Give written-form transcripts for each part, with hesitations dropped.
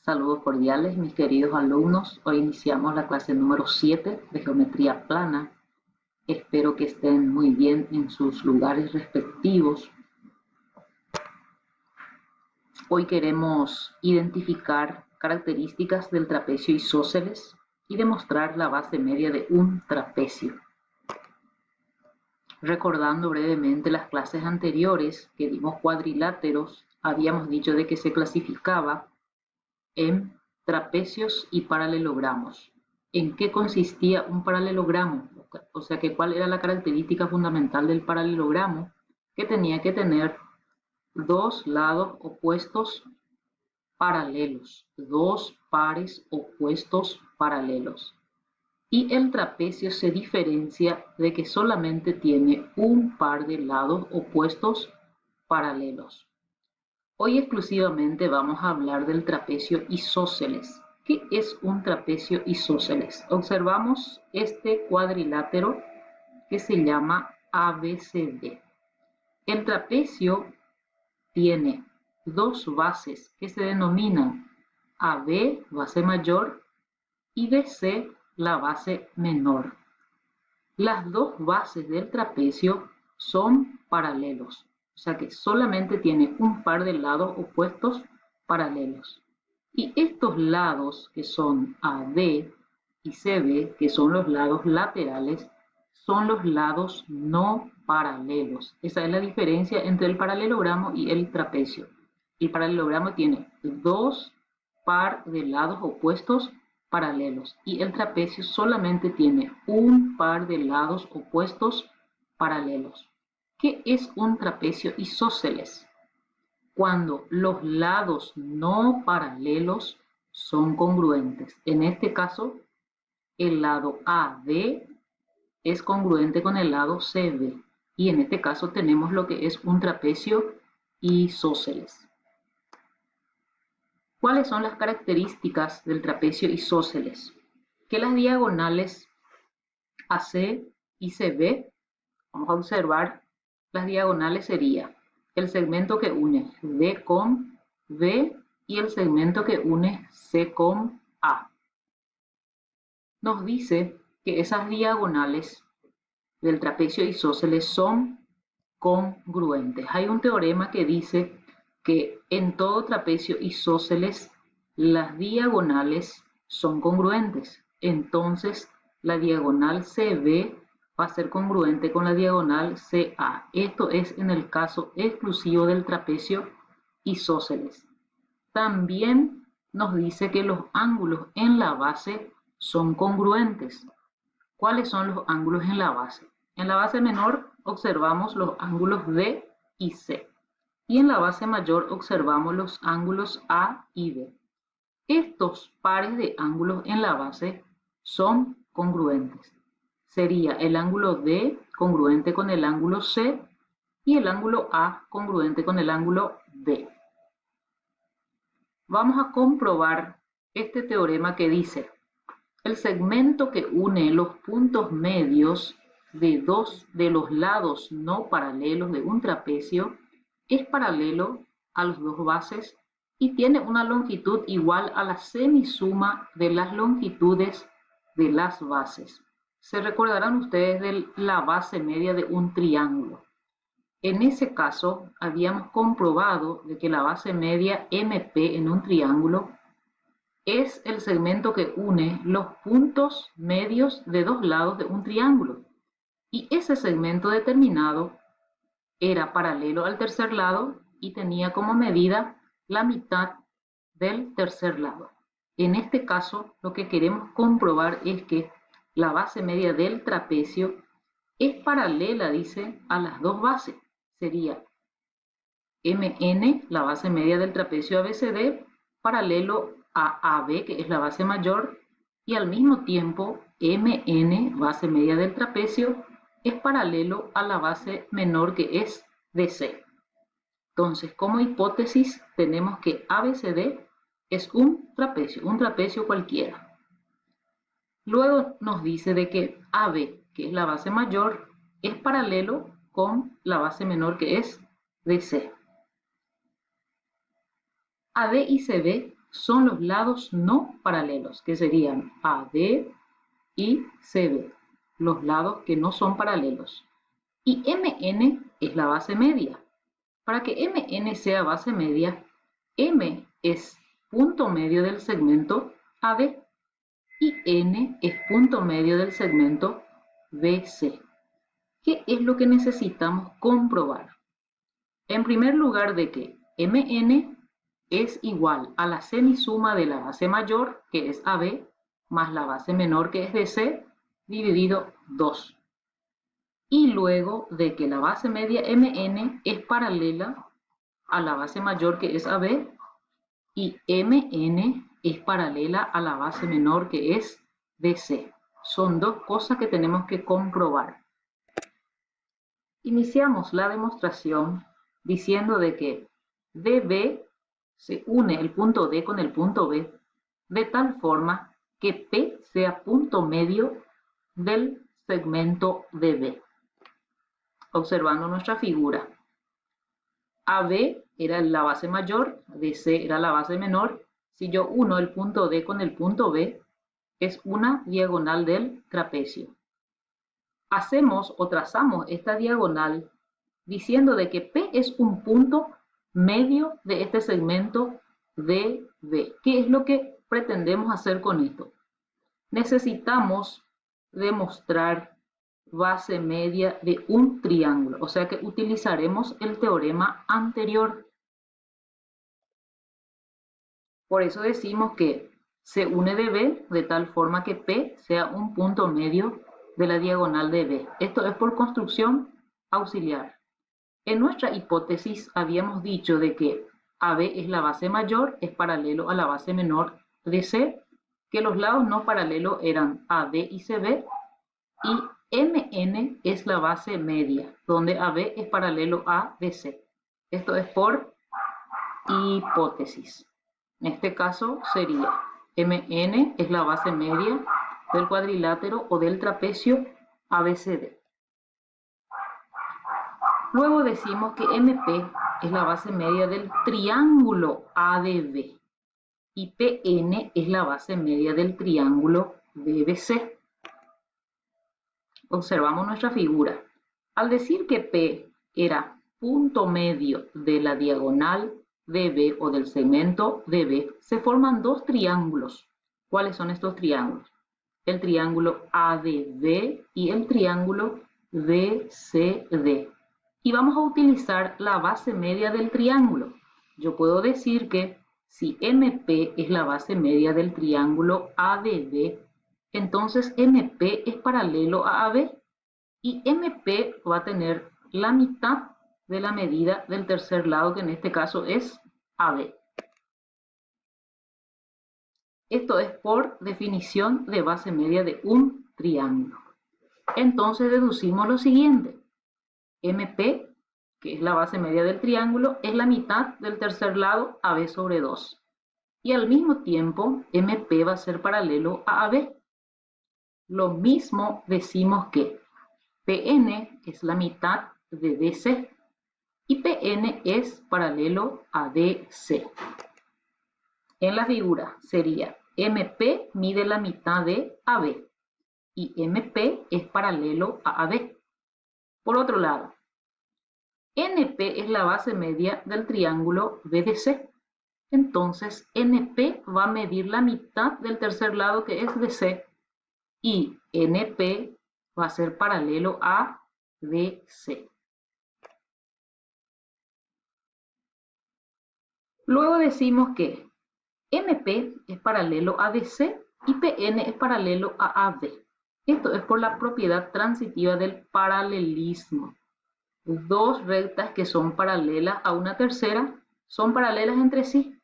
Saludos cordiales, mis queridos alumnos. Hoy iniciamos la clase número 7 de Geometría Plana. Espero que estén muy bien en sus lugares respectivos. Hoy queremos identificar características del trapecio isósceles y demostrar la base media de un trapecio. Recordando brevemente las clases anteriores que dimos cuadriláteros, habíamos dicho de que se clasificaba en trapecios y paralelogramos. ¿En qué consistía un paralelogramo? O sea, que cuál era la característica fundamental del paralelogramo, que tenía que tener dos lados opuestos paralelos, dos pares opuestos paralelos. Y el trapecio se diferencia de que solamente tiene un par de lados opuestos paralelos. Hoy exclusivamente vamos a hablar del trapecio isósceles. ¿Qué es un trapecio isósceles? Observamos este cuadrilátero que se llama ABCD. El trapecio tiene dos bases que se denominan AB, base mayor, y BC, la base menor. Las dos bases del trapecio son paralelos. O sea que solamente tiene un par de lados opuestos paralelos. Y estos lados, que son AD y CB, que son los lados laterales, son los lados no paralelos. Esa es la diferencia entre el paralelogramo y el trapecio. El paralelogramo tiene dos par de lados opuestos paralelos y el trapecio solamente tiene un par de lados opuestos paralelos. ¿Qué es un trapecio isósceles? Cuando los lados no paralelos son congruentes. En este caso, el lado AD es congruente con el lado CB. Y en este caso tenemos lo que es un trapecio isósceles. ¿Cuáles son las características del trapecio isósceles? Que las diagonales AC y CB, vamos a observar, las diagonales sería el segmento que une D con B y el segmento que une C con A. Nos dice que esas diagonales del trapecio isósceles son congruentes. Hay un teorema que dice que en todo trapecio isósceles las diagonales son congruentes. Entonces, la diagonal CB va a ser congruente con la diagonal CA. Esto es en el caso exclusivo del trapecio isósceles. También nos dice que los ángulos en la base son congruentes. ¿Cuáles son los ángulos en la base? En la base menor observamos los ángulos D y C. Y en la base mayor observamos los ángulos A y B. Estos pares de ángulos en la base son congruentes. Sería el ángulo D congruente con el ángulo C y el ángulo A congruente con el ángulo B. Vamos a comprobar este teorema que dice: el segmento que une los puntos medios de dos de los lados no paralelos de un trapecio es paralelo a las dos bases y tiene una longitud igual a la semisuma de las longitudes de las bases. Se recordarán ustedes de la base media de un triángulo. En ese caso, habíamos comprobado de que la base media MP en un triángulo es el segmento que une los puntos medios de dos lados de un triángulo. Y ese segmento determinado era paralelo al tercer lado y tenía como medida la mitad del tercer lado. En este caso, lo que queremos comprobar es que la base media del trapecio es paralela, dice, a las dos bases. Sería MN, la base media del trapecio ABCD, paralelo a AB, que es la base mayor, y al mismo tiempo MN, base media del trapecio, es paralelo a la base menor, que es DC. Entonces, como hipótesis, tenemos que ABCD es un trapecio cualquiera. Luego nos dice de que AB, que es la base mayor, es paralelo con la base menor, que es DC. AD y CB son los lados no paralelos, que serían AD y CB, los lados que no son paralelos. Y MN es la base media. Para que MN sea base media, M es punto medio del segmento AB y N es punto medio del segmento BC. ¿Qué es lo que necesitamos comprobar? En primer lugar, de que MN es igual a la semisuma de la base mayor, que es AB, más la base menor, que es DC, dividido 2. Y luego de que la base media MN es paralela a la base mayor, que es AB, y MN es paralela a la base menor, que es DC. Son dos cosas que tenemos que comprobar. Iniciamos la demostración diciendo de que DB se une el punto D con el punto B de tal forma que P sea punto medio del segmento DB. Observando nuestra figura, AB era la base mayor, DC era la base menor. Si yo uno el punto D con el punto B, es una diagonal del trapecio. Hacemos o trazamos esta diagonal diciendo de que P es un punto medio de este segmento DB. ¿Qué es lo que pretendemos hacer con esto? Necesitamos demostrar base media de un triángulo, o sea que utilizaremos el teorema anterior. Por eso decimos que se une DB de tal forma que P sea un punto medio de la diagonal de B. Esto es por construcción auxiliar. En nuestra hipótesis habíamos dicho de que AB es la base mayor, es paralelo a la base menor de C, que los lados no paralelos eran AD y CB, y MN es la base media, donde AB es paralelo a DC. Esto es por hipótesis. En este caso sería MN es la base media del cuadrilátero o del trapecio ABCD. Luego decimos que MP es la base media del triángulo ADB y PN es la base media del triángulo BBC. Observamos nuestra figura. Al decir que P era punto medio de la diagonal DB o del segmento DB, se forman dos triángulos. ¿Cuáles son estos triángulos? El triángulo ADB y el triángulo BCD. Y vamos a utilizar la base media del triángulo. Yo puedo decir que si MP es la base media del triángulo ADB, entonces MP es paralelo a AB y MP va a tener la mitad de la medida del tercer lado, que en este caso es AB. Esto es por definición de base media de un triángulo. Entonces deducimos lo siguiente. MP, que es la base media del triángulo, es la mitad del tercer lado, AB sobre 2. Y al mismo tiempo, MP va a ser paralelo a AB. Lo mismo decimos que PN es la mitad de DC y PN es paralelo a DC. En la figura sería MP mide la mitad de AB y MP es paralelo a AB. Por otro lado, NP es la base media del triángulo BDC. Entonces, NP va a medir la mitad del tercer lado, que es DC, y NP va a ser paralelo a DC. Luego decimos que MP es paralelo a DC y PN es paralelo a AB. Esto es por la propiedad transitiva del paralelismo. Dos rectas que son paralelas a una tercera son paralelas entre sí.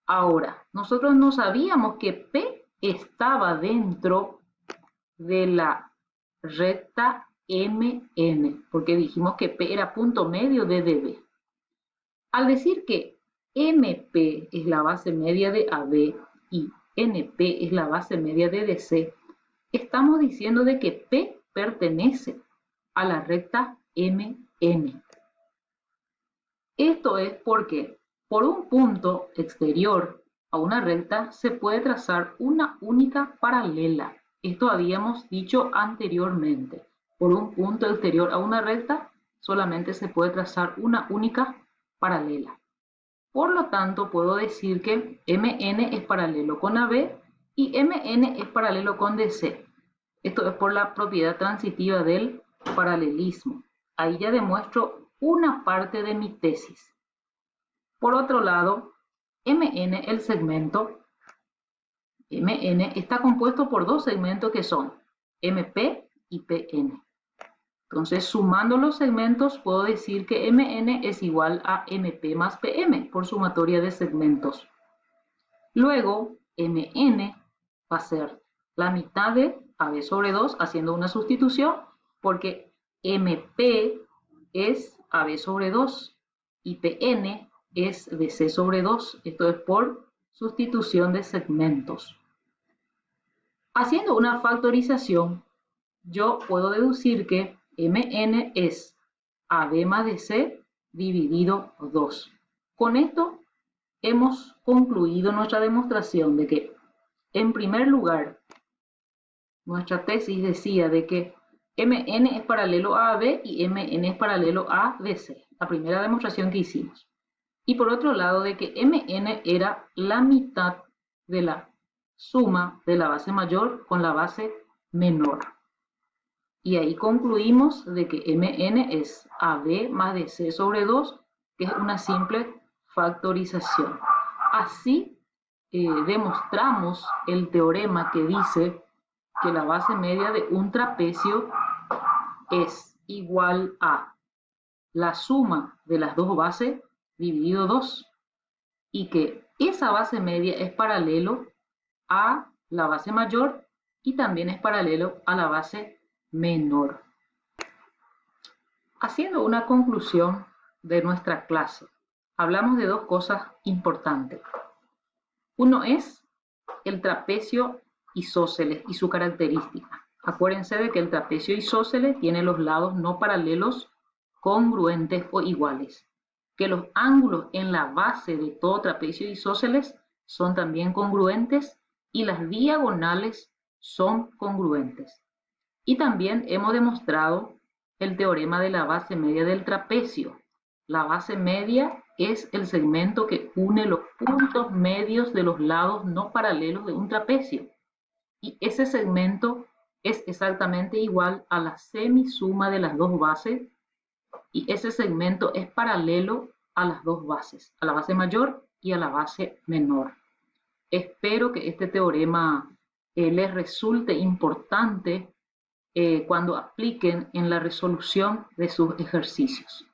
Ahora, nosotros no sabíamos que P estaba dentro de la recta MN, porque dijimos que P era punto medio de DB. Al decir que MP es la base media de AB y NP es la base media de DC, estamos diciendo de que P pertenece a la recta MN. Esto es porque por un punto exterior a una recta se puede trazar una única paralela. Esto habíamos dicho anteriormente. Por un punto exterior a una recta solamente se puede trazar una única paralela. Por lo tanto, puedo decir que MN es paralelo con AB y MN es paralelo con DC. Esto es por la propiedad transitiva del paralelismo. Ahí ya demuestro una parte de mi tesis. Por otro lado, MN, el segmento MN, está compuesto por dos segmentos que son MP y PN. Entonces, sumando los segmentos, puedo decir que MN es igual a MP más PM por sumatoria de segmentos. Luego, MN va a ser la mitad de AB sobre 2, haciendo una sustitución, porque MP es AB sobre 2 y PN es DC sobre 2. Esto es por sustitución de segmentos. Haciendo una factorización, yo puedo deducir que MN es AB más DC dividido 2. Con esto hemos concluido nuestra demostración de que, en primer lugar, nuestra tesis decía de que MN es paralelo a AB y MN es paralelo a DC, la primera demostración que hicimos. Y por otro lado, de que MN era la mitad de la suma de la base mayor con la base menor. Y ahí concluimos de que MN es AB más DC sobre 2, que es una simple factorización. Así demostramos el teorema que dice que la base media de un trapecio es igual a la suma de las dos bases dividido 2 y que esa base media es paralelo a la base mayor y también es paralelo a la base menor. Haciendo una conclusión de nuestra clase, hablamos de dos cosas importantes. Uno es el trapecio isósceles y su característica. Acuérdense de que el trapecio isósceles tiene los lados no paralelos congruentes o iguales, que los ángulos en la base de todo trapecio isósceles son también congruentes y las diagonales son congruentes. Y también hemos demostrado el teorema de la base media del trapecio. La base media es el segmento que une los puntos medios de los lados no paralelos de un trapecio. Y ese segmento es exactamente igual a la semisuma de las dos bases. Y ese segmento es paralelo a las dos bases, a la base mayor y a la base menor. Espero que este teorema les resulte importante cuando apliquen en la resolución de sus ejercicios.